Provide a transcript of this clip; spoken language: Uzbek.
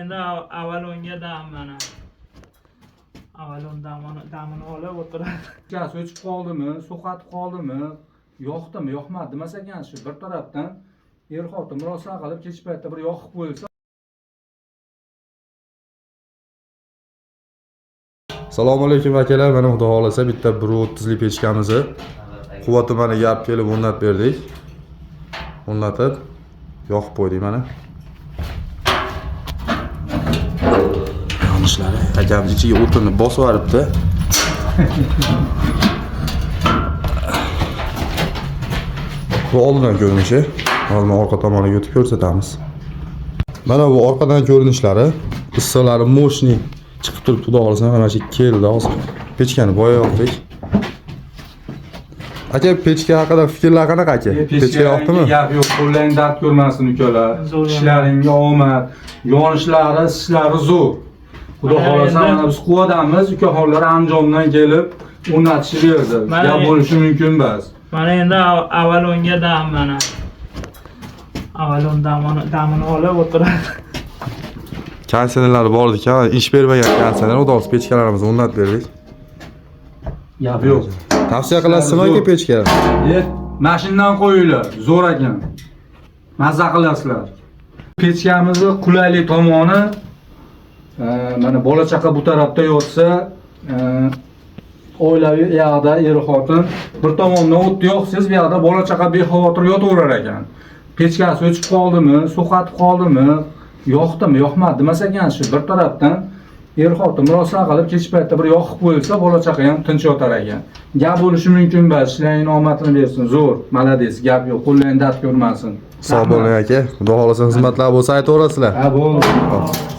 endi avval unga dam mana. Avval undan damini olib o'tiradi. Gaz o'chib qoldimi, so'qatib qoldimi, yoqdimi, yoqmadi demas ekan shu bir tarafdan er-xotin murosa qilib kech paytda bir yoqib qo'yilsa. Assalomu alaykum akalar, mana xudo xolasa bitta 130 li pechkamizni quvvati mana yap kelib o'rnatib berdik. O'rnatib yoqib qo'ydik mana. Yonishlari akamiz ichiga o'tinni bosib yuboribdi. Bu oldindan ko'rinishi. Hozir orqa tomoniga o'tib ko'rsatamiz. Mana bu orqadan ko'rinishlari, issalari moshni chiqib turib xudo xolasa mana shu keldi hozir. Pechkani boyayotdik. Aka, pechka haqida fikrlar qanaqa aka? Pechka yoqdimi? Gap yo'q, qo'llaring dard ko'rmasin ukalar. Ishlaringga omad, yonishlari, ishlari zo'r. Xudo xolasa mana biz quvvatamiz, ukaxonlar Andijondan kelib o'rnatishib berdi. Gap bo'lishi mumkin emas. Mana endi avval unga dam mana. Avval undan damini olib o'tiradi. Kansenerlar bor ekan, ish bermagan kansener, xudo xolasa pechkalarimizni o'rnatib berdik. Gap yo'q. Tavsiya qilasizmi aka pechka? Mashinadan qo'yinglar, zo'r ekan. Mazza qilasizlar. Pechkamizni qulaylik tomoni mana bola chaqa bu tarafda yotsa, oilaviy yoqda er-xotin bir tomondan o'tni yoqsiz, bu yoqda bola chaqa bexavotir yotaverar ekan. Pechkasi o'chib qoldimi, so'qatib qoldimi, yoqdimi, yoqmadi demas ekan shu bir tarafdan er-xotin murosa qilib kech paytda bir yoqib qo'yilsa, bola chaqa ham tinch yotar ekan. Gap bo'lishi mumkin emas, ishlaring omadini bersin, zo'r, malades, gap yo'q, qo'llaring dard ko'rmasin. Sog' bo'ling aka. Xudo xolasa xizmatlar bo'lsa aytaverasizlar. Ha, bo'ldi.